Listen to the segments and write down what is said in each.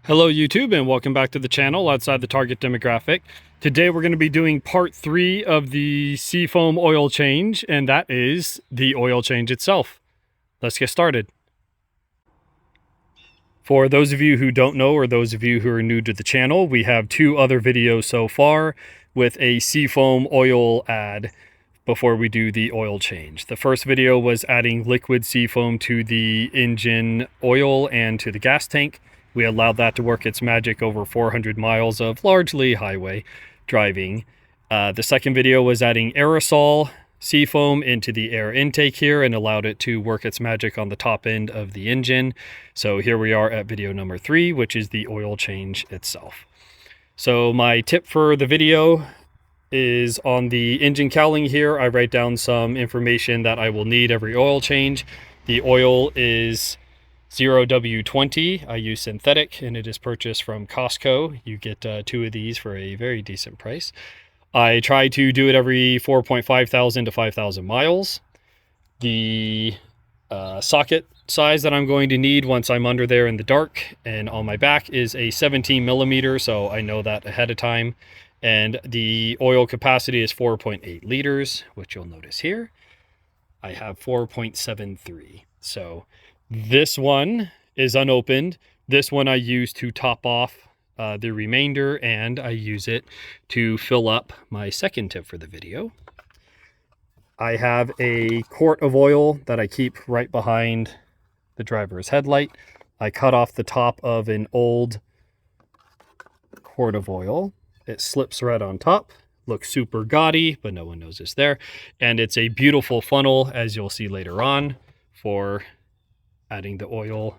Hello YouTube and welcome back to the channel outside the target demographic. Today we're going to be doing part 3 of the Seafoam oil change, and that is the oil change itself. Let's get started. For those of you who don't know, or those of you who are new to the channel, we have 2 other videos so far with a Seafoam oil ad before we do the oil change. The first video was adding liquid Seafoam to the engine oil and to the gas tank. We allowed that to work its magic over 400 miles of largely highway driving. The second video was adding aerosol Seafoam into the air intake here and allowed it to work its magic on the top end of the engine. So here we are at video number 3, which is the oil change itself. So my tip for the video is on the engine cowling here. I write down some information that I will need every oil change. The oil is 0W20. I use synthetic and it is purchased from Costco. You get 2 of these for a very decent price. I try to do it every 4.5 thousand to 5,000 miles. The socket size that I'm going to need once I'm under there in the dark and on my back is a 17 millimeter, so I know that ahead of time. And the oil capacity is 4.8 liters, which you'll notice here. I have 4.73. So this one is unopened. This one I use to top off the remainder, and I use it to fill up my second tip for the video. I have a quart of oil that I keep right behind the driver's headlight. I cut off the top of an old quart of oil. It slips right on top. Looks super gaudy, but no one knows it's there. And it's a beautiful funnel, as you'll see later on, for adding the oil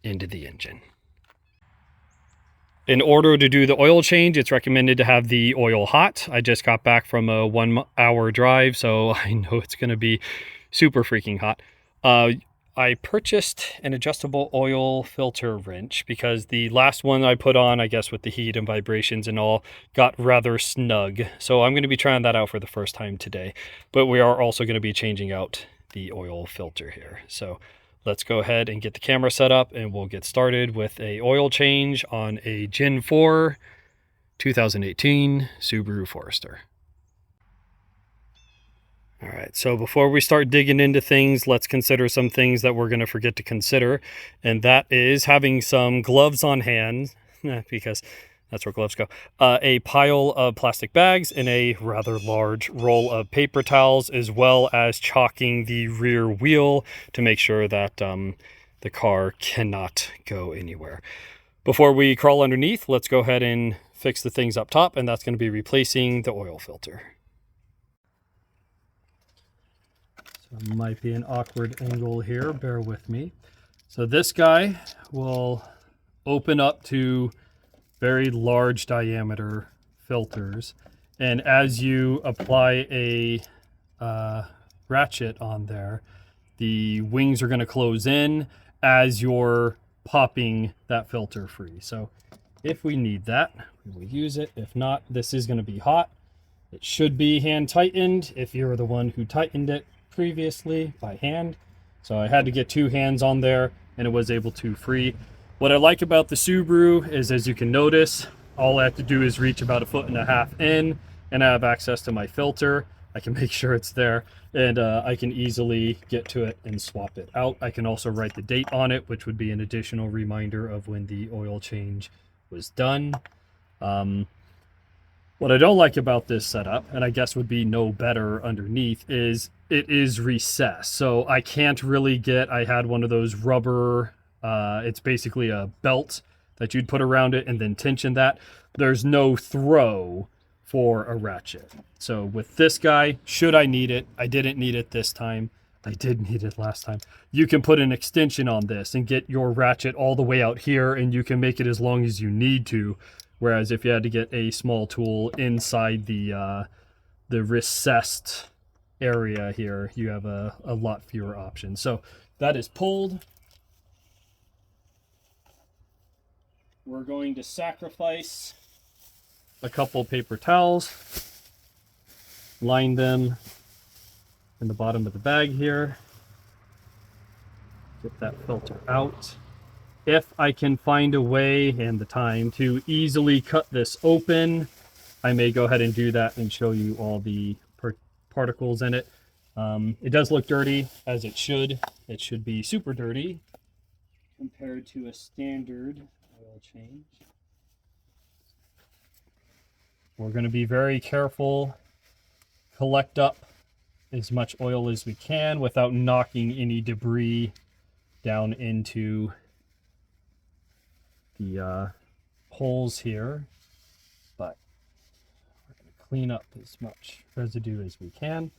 into the engine. In order to do the oil change, it's recommended to have the oil hot. I just got back from a 1-hour drive, so I know it's going to be super freaking hot. I purchased an adjustable oil filter wrench because the last one I put on, I guess with the heat and vibrations and all, got rather snug. So I'm going to be trying that out for the first time today. But we are also going to be changing out the oil filter here. So let's go ahead and get the camera set up and we'll get started with a oil change on a Gen 4 2018 Subaru Forester. All right, so before we start digging into things, let's consider some things that we're going to forget to consider, and that is having some gloves on hand, because that's where gloves go, a pile of plastic bags, and a rather large roll of paper towels, as well as chalking the rear wheel to make sure that the car cannot go anywhere. Before we crawl underneath, let's go ahead and fix the things up top, and that's going to be replacing the oil filter. So might be an awkward angle here, bear with me. So this guy will open up to very large diameter filters, and as you apply a ratchet on there, the wings are going to close in as you're popping that filter free. So if we need that, we will use it. If not, this is going to be hot. It should be hand tightened if you're the one who tightened it previously by hand. So I had to get 2 hands on there and it was able to free. What I like about the Subaru is, as you can notice, all I have to do is reach about 1.5 feet in and I have access to my filter. I can make sure it's there, and I can easily get to it and swap it out. I can also write the date on it, which would be an additional reminder of when the oil change was done. What I don't like about this setup, and I guess would be no better underneath, is it is recessed. So I can't really get, I had one of those rubber, it's basically a belt that you'd put around it and then tension that. There's no throw for a ratchet. So with this guy, should I need it, I didn't need it this time. I did need it last time. You can put an extension on this and get your ratchet all the way out here, and you can make it as long as you need to. Whereas if you had to get a small tool inside the recessed area here, you have a lot fewer options. So that is pulled. We're going to sacrifice a couple paper towels, line them in the bottom of the bag here, get that filter out. If I can find a way and the time to easily cut this open, I may go ahead and do that and show you all the particles in it. It does look dirty, as it should. It should be super dirty compared to a standard oil change. We're going to be very careful, collect up as much oil as we can without knocking any debris down into the holes here, but we're going to clean up as much residue as we can.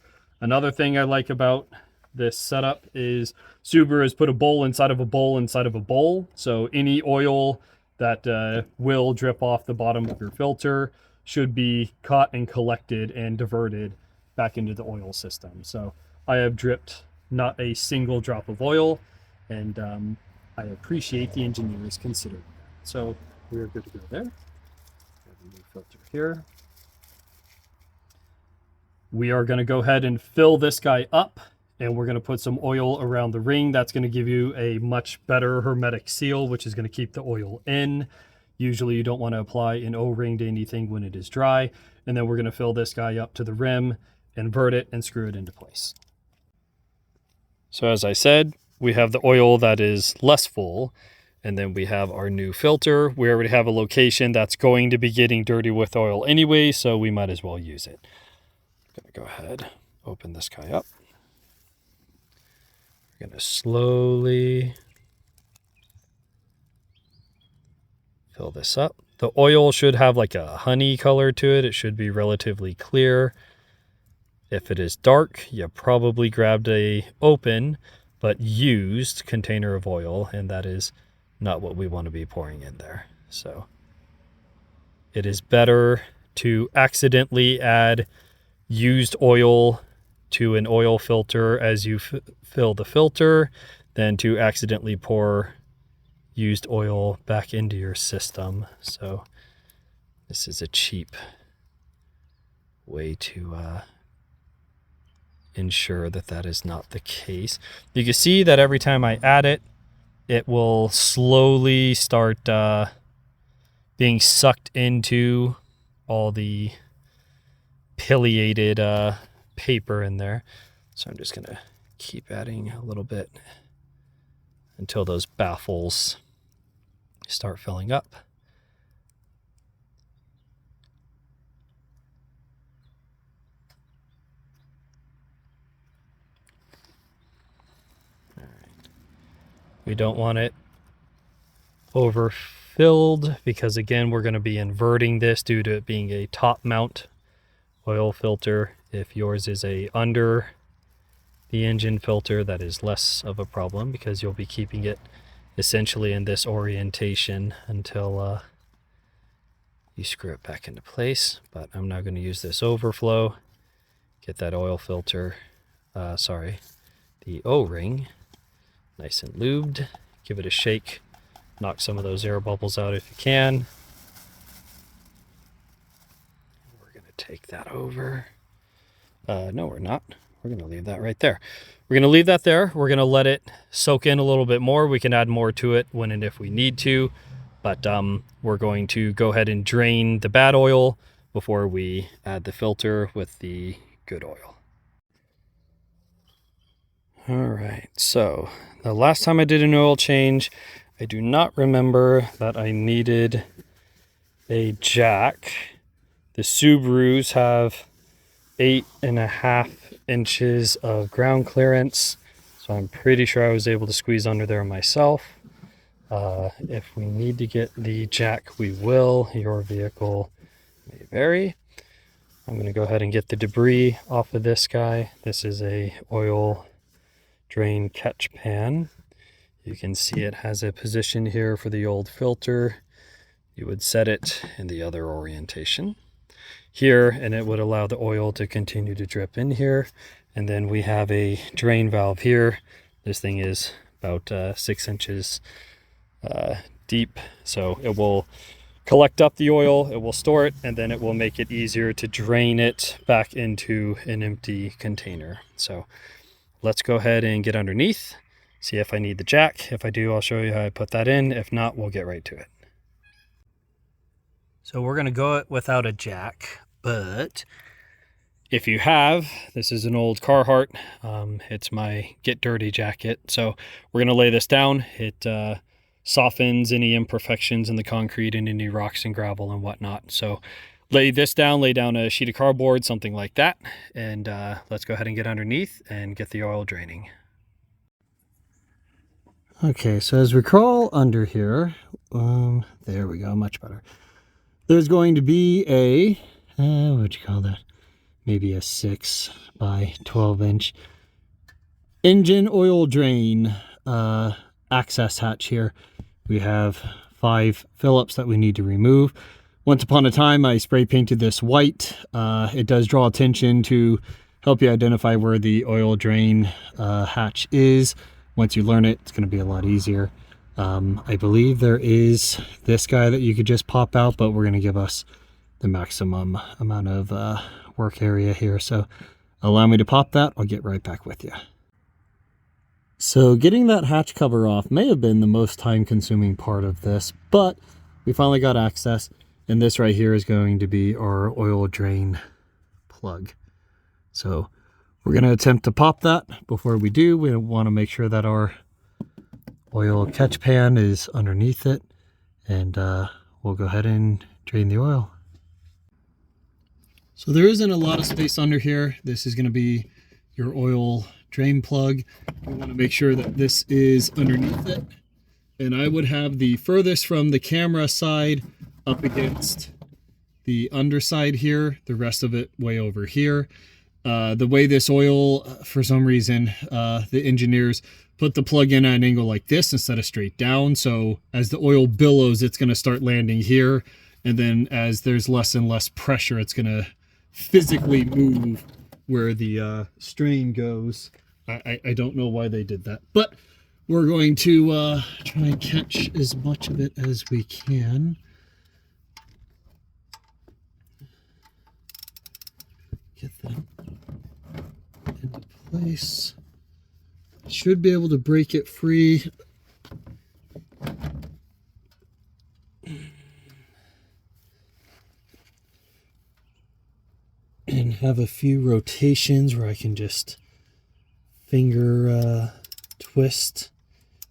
Another thing I like about this setup is Subaru has put a bowl inside of a bowl inside of a bowl, so any oil that will drip off the bottom of your filter should be caught and collected and diverted back into the oil system. So I have dripped not a single drop of oil, and I appreciate the engineers considering that. So we're good to go there. We have a new filter here. We are going to go ahead and fill this guy up, and we're going to put some oil around the ring. That's going to give you a much better hermetic seal, which is going to keep the oil in. Usually you don't want to apply an O-ring to anything when it is dry. And then we're going to fill this guy up to the rim, invert it, and screw it into place. So as I said, we have the oil that is less full, and then we have our new filter. We already have a location that's going to be getting dirty with oil anyway, so we might as well use it. I'm going to go ahead, open this guy up. We're going to slowly fill this up. The oil should have like a honey color to it. It should be relatively clear. If it is dark, you probably grabbed a open but used container of oil, and that is not what we want to be pouring in there. So it is better to accidentally add used oil to an oil filter as you fill the filter than to accidentally pour used oil back into your system. So this is a cheap way to ensure that that is not the case. You can see that every time I add it, it will slowly start being sucked into all the pileated paper in there. So I'm just gonna keep adding a little bit until those baffles start filling up. All right. We don't want it overfilled because again, we're going to be inverting this due to it being a top mount oil filter. If yours is a under the engine filter, that is less of a problem because you'll be keeping it essentially in this orientation until you screw it back into place. But I'm now going to use this overflow, get that oil filter, the O-ring nice and lubed, give it a shake, knock some of those air bubbles out if you can. We're going to take that over. No, we're not. We're going to leave that right there. We're going to leave that there. We're going to let it soak in a little bit more. We can add more to it when and if we need to, but we're going to go ahead and drain the bad oil before we add the filter with the good oil. All right, so the last time I did an oil change, I do not remember that I needed a jack. The Subarus have 8.5 inches of ground clearance, so I'm pretty sure I was able to squeeze under there myself. If we need to get the jack, we will. Your vehicle may vary. I'm going to go ahead and get the debris off of this guy. This is a oil drain catch pan. You can see it has a position here for the old filter. You would set it in the other orientation here, and it would allow the oil to continue to drip in here. And then we have a drain valve here. This thing is about 6 inches deep, so it will collect up the oil, it will store it, and then it will make it easier to drain it back into an empty container. So let's go ahead and get underneath see if I need the jack. If I do, I'll show you how I put that in. If not, we'll get right to it. So we're going to go without a jack, but if you have, this is an old Carhartt. It's my Get Dirty jacket. So we're going to lay this down. It softens any imperfections in the concrete and any rocks and gravel and whatnot. So lay this down, lay down a sheet of cardboard, something like that. And let's go ahead and get underneath and get the oil draining. Okay, so as we crawl under here, there we go, much better. There's going to be a, what'd you call that? Maybe a 6 by 12 inch engine oil drain access hatch here. We have 5 Phillips that we need to remove. Once upon a time, I spray painted this white. It does draw attention to help you identify where the oil drain hatch is. Once you learn it, it's going to be a lot easier. I believe there is this guy that you could just pop out, but we're going to give us the maximum amount of work area here. So allow me to pop that. I'll get right back with you. So getting that hatch cover off may have been the most time consuming part of this, but we finally got access, and this right here is going to be our oil drain plug. So we're going to attempt to pop that. Before we do, we want to make sure that our oil catch pan is underneath it, and we'll go ahead and drain the oil. So there isn't a lot of space under here. This is going to be your oil drain plug. You want to make sure that this is underneath it. And I would have the furthest from the camera side up against the underside here, the rest of it way over here. The way this oil, for some reason, the engineers put the plug in at an angle like this instead of straight down. So as the oil billows, it's going to start landing here. And then as there's less and less pressure, it's going to physically move where the strain goes. I don't know why they did that, but we're going to try and catch as much of it as we can. Get that into place. Should be able to break it free. And have a few rotations where I can just finger twist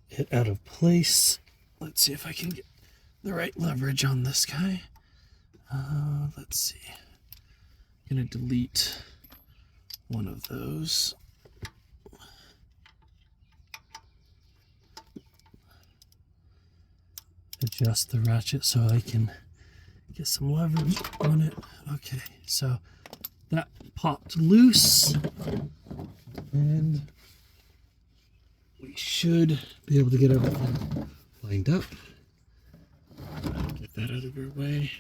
it out of place. Let's see if I can get the right leverage on this guy. Let's see. I'm going to delete one of those. Adjust the ratchet so I can get some leverage on it. Okay, so that popped loose, and we should be able to get everything lined up. Get that out of your way.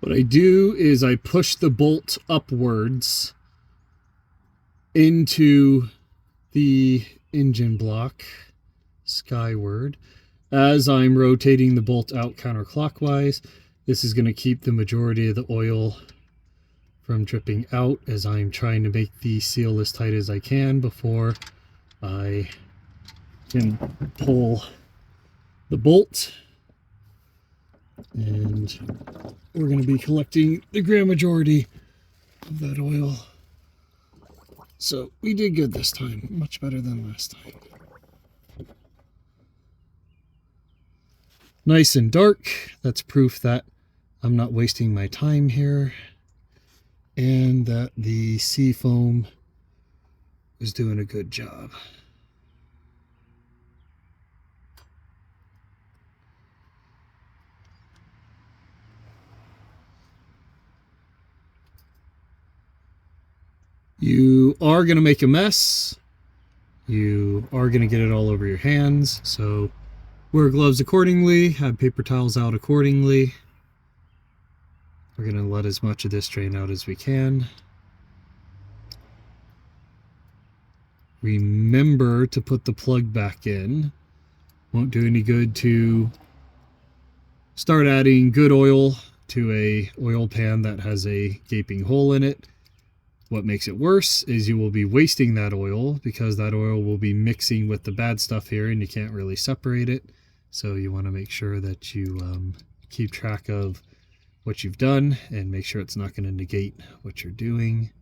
What I do is I push the bolt upwards into the engine block skyward as I'm rotating the bolt out counterclockwise. This is going to keep the majority of the oil from dripping out as I'm trying to make the seal as tight as I can before I can pull the bolt. And we're going to be collecting the grand majority of that oil. So we did good this time, much better than last time. Nice and dark. That's proof that I'm not wasting my time here, and that the Seafoam is doing a good job. You are going to make a mess. You are going to get it all over your hands, so wear gloves accordingly, have paper towels out accordingly. We're going to let as much of this drain out as we can. Remember to put the plug back in. Won't do any good to start adding good oil to a oil pan that has a gaping hole in it. What makes it worse is you will be wasting that oil, because that oil will be mixing with the bad stuff here and you can't really separate it. So you want to make sure that you keep track of what you've done and make sure it's not going to negate what you're doing.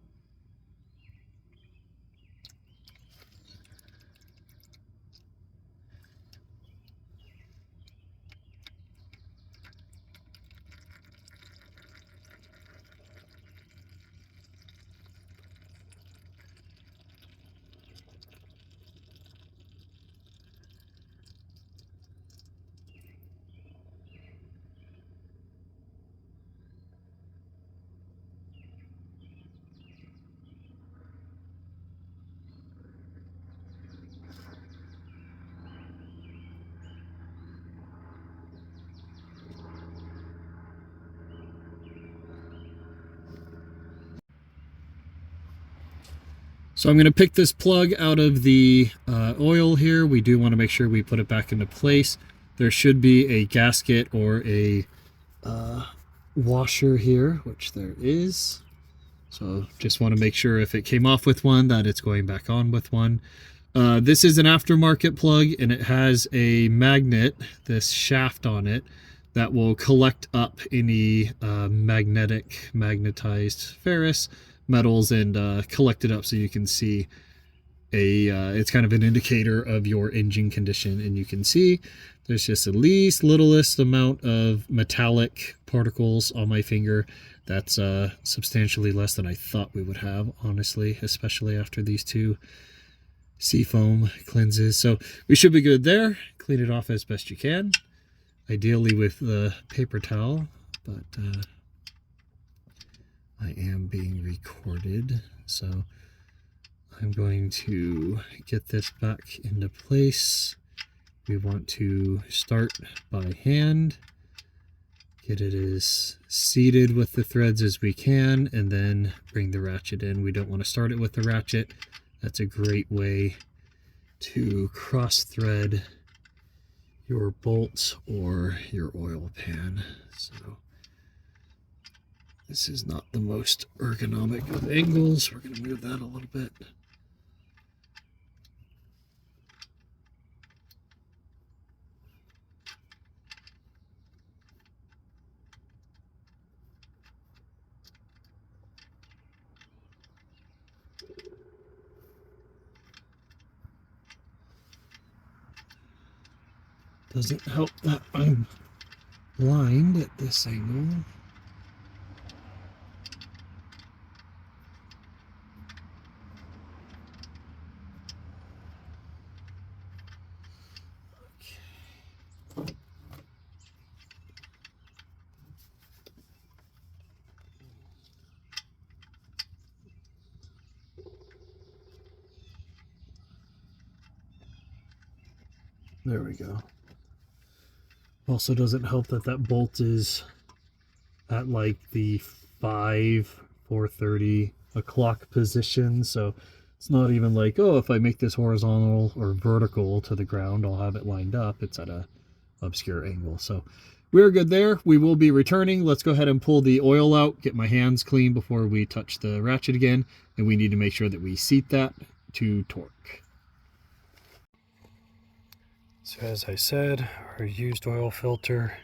So I'm going to pick this plug out of the oil here. We do want to make sure we put it back into place. There should be a gasket or a washer here, which there is. So just want to make sure if it came off with one that it's going back on with one. This is an aftermarket plug, and it has a magnet, this shaft on it, that will collect up any magnetized ferrous metals and collect it up, so you can see it's kind of an indicator of your engine condition. And you can see there's just at least littlest amount of metallic particles on my finger. That's substantially less than I thought we would have, honestly, especially after these two Seafoam cleanses. So we should be good there. Clean it off as best you can, ideally with the paper towel, but I am being recorded, so I'm going to get this back into place. We want to start by hand, get it as seated with the threads as we can, and then bring the ratchet in. We don't want to start it with the ratchet. That's a great way to cross thread your bolts or your oil pan. So this is not the most ergonomic of angles. We're going to move that a little bit. Doesn't help that I'm blind at this angle. There we go. Also doesn't help that that bolt is at like the 4:30 o'clock position, so it's not even like, oh, if I make this horizontal or vertical to the ground, I'll have it lined up. It's at a obscure angle. So we're good there. We will be returning. Let's go ahead and pull the oil out, get my hands clean before we touch the ratchet again, and we need to make sure that we seat that to torque. So as I said, our used oil filter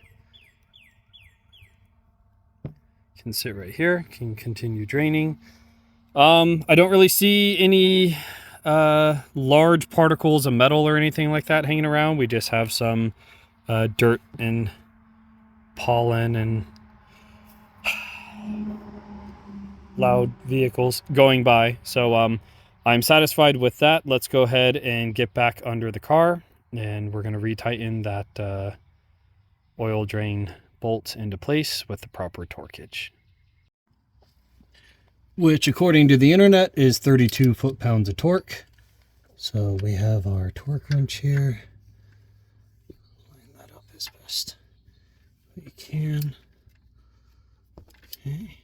can sit right here, can continue draining. I don't really see any large particles of metal or anything like that hanging around. We just have some dirt and pollen and loud vehicles going by. So I'm satisfied with that. Let's go ahead and get back under the car, and we're going to retighten that oil drain bolt into place with the proper torquage, which according to the internet is 32 foot-pounds of torque. So we have our torque wrench here. Line that up as best we can. Okay.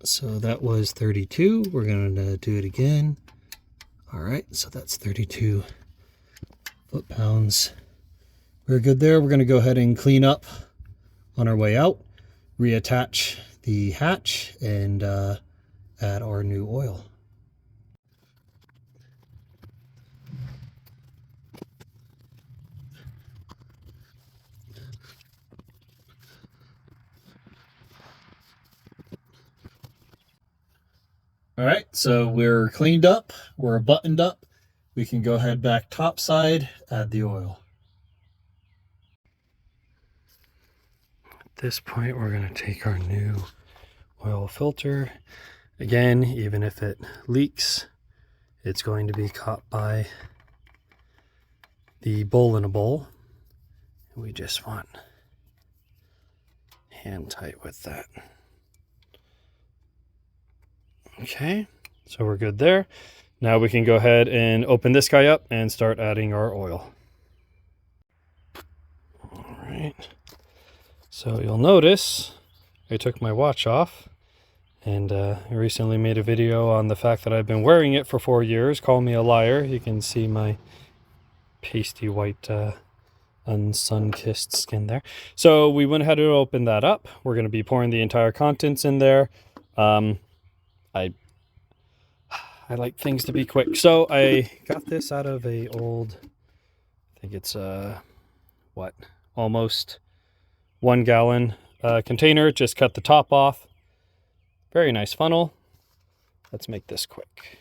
So that was 32. We're going to do it again. All right, so that's 32 foot-pounds. We're good there. We're going to go ahead and clean up on our way out. reattach the hatch and add our new oil. All right, so we're cleaned up, we're buttoned up. We can go ahead back top side, add the oil. At this point, we're gonna take our new oil filter. Again, even if it leaks, it's going to be caught by the bowl in a bowl. We just want hand tight with that. Okay, so we're good there. Now we can go ahead and open this guy up and start adding our oil. All right, so you'll notice I took my watch off, and I recently made a video on the fact that I've been wearing it for 4 years. Call me a liar. You can see my pasty white unsun-kissed skin there. So we went ahead and opened that up. We're going to be pouring the entire contents in there. I like things to be quick. So I got this out of a old, I think it's almost 1 gallon container. Just cut the top off. Very nice funnel. Let's make this quick.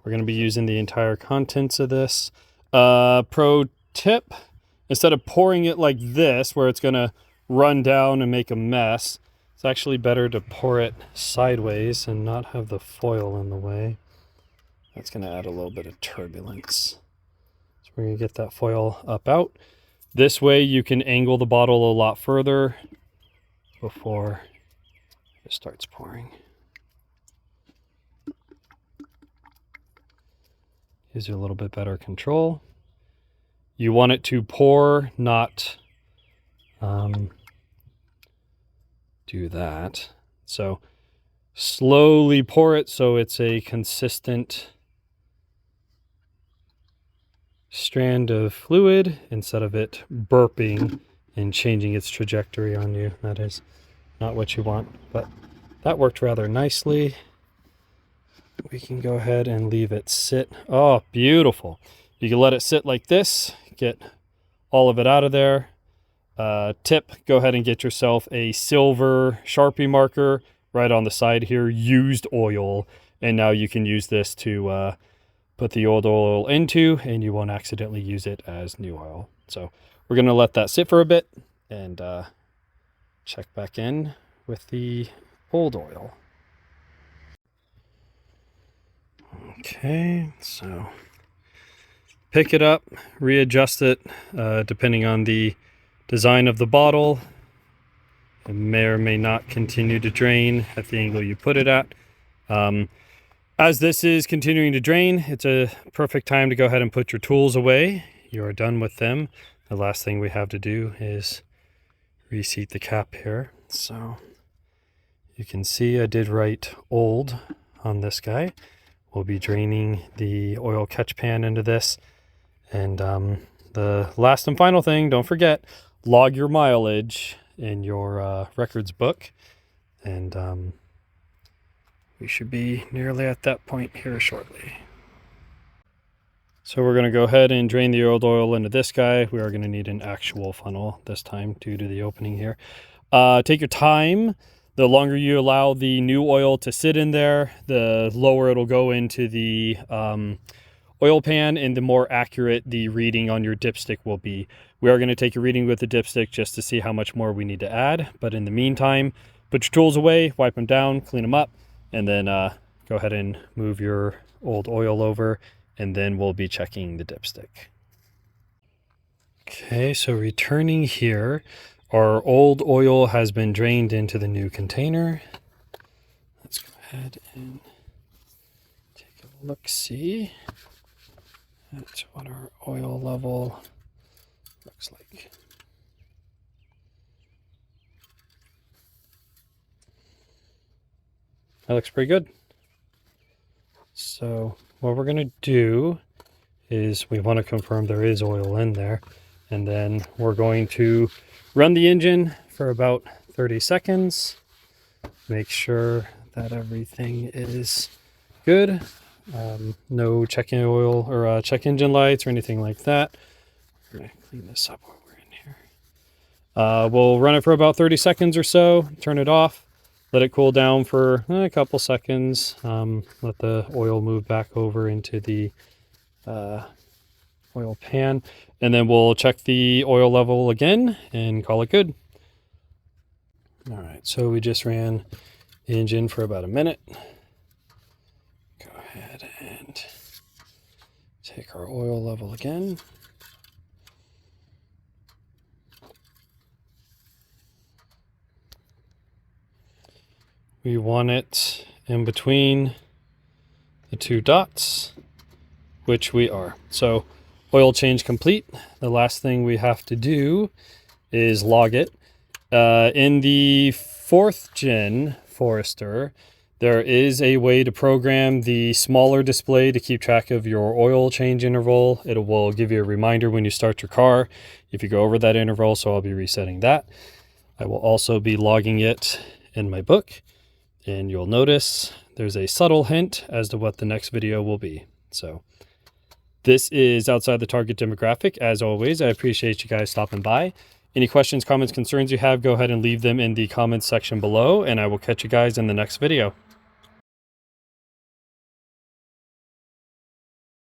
We're going to be using the entire contents of this. Pro tip, instead of pouring it like this, where it's going to run down and make a mess, it's actually better to pour it sideways and not have the foil in the way. That's going to add a little bit of turbulence. So we're going to get that foil up out. This way you can angle the bottle a lot further before it starts pouring. Gives you a little bit better control. You want it to pour, not do that. So slowly pour it so it's a consistent strand of fluid instead of it burping and changing its trajectory on you. That is not what you want, but that worked rather nicely. We can go ahead and leave it sit. Oh, beautiful. You can let it sit like this, get all of it out of there. Tip, go ahead and get yourself a silver Sharpie marker right on the side here, used oil. And now you can use this to put the old oil into, and you won't accidentally use it as new oil. So we're going to let that sit for a bit and check back in with the old oil. Okay, so pick it up, readjust it depending on the design of the bottle. It may or may not continue to drain at the angle you put it at. As this is continuing to drain, it's a perfect time to go ahead and put your tools away. You are done with them. The last thing we have to do is reseat the cap here. So you can see I did write old on this guy. We'll be draining the oil catch pan into this. And the last and final thing, don't forget, log your mileage in your records book. And we should be nearly at that point here shortly. So we're going to go ahead and drain the old oil into this guy. We are going to need an actual funnel this time due to the opening here. Take your time. The longer you allow the new oil to sit in there, the lower it'll go into the oil pan and the more accurate the reading on your dipstick will be. We are going to take a reading with the dipstick just to see how much more we need to add. But in the meantime, put your tools away, wipe them down, clean them up, and then go ahead and move your old oil over, and then we'll be checking the dipstick. Okay, so returning here, our old oil has been drained into the new container. Let's go ahead and take a look-see at what our oil level looks like. That looks pretty good. So what we're going to do is we want to confirm there is oil in there. And then we're going to run the engine for about 30 seconds. Make sure that everything is good. No check in oil or check engine lights or anything like that. We're going to clean this up while we're in here. We'll run it for about 30 seconds or so, turn it off, let it cool down for a couple seconds, let the oil move back over into the oil pan, and then we'll check the oil level again and call it good. All right, so we just ran the engine for about a minute. Go ahead and take our oil level again. We want it in between the two dots, which we are. So oil change complete. The last thing we have to do is log it. In the 4th gen Forester, there is a way to program the smaller display to keep track of your oil change interval. It will give you a reminder when you start your car if you go over that interval, so I'll be resetting that. I will also be logging it in my book, and you'll notice there's a subtle hint as to what the next video will be. So this is outside the target demographic. As always, I appreciate you guys stopping by. Any questions, comments, concerns you have, go ahead and leave them in the comments section below, and I will catch you guys in the next video.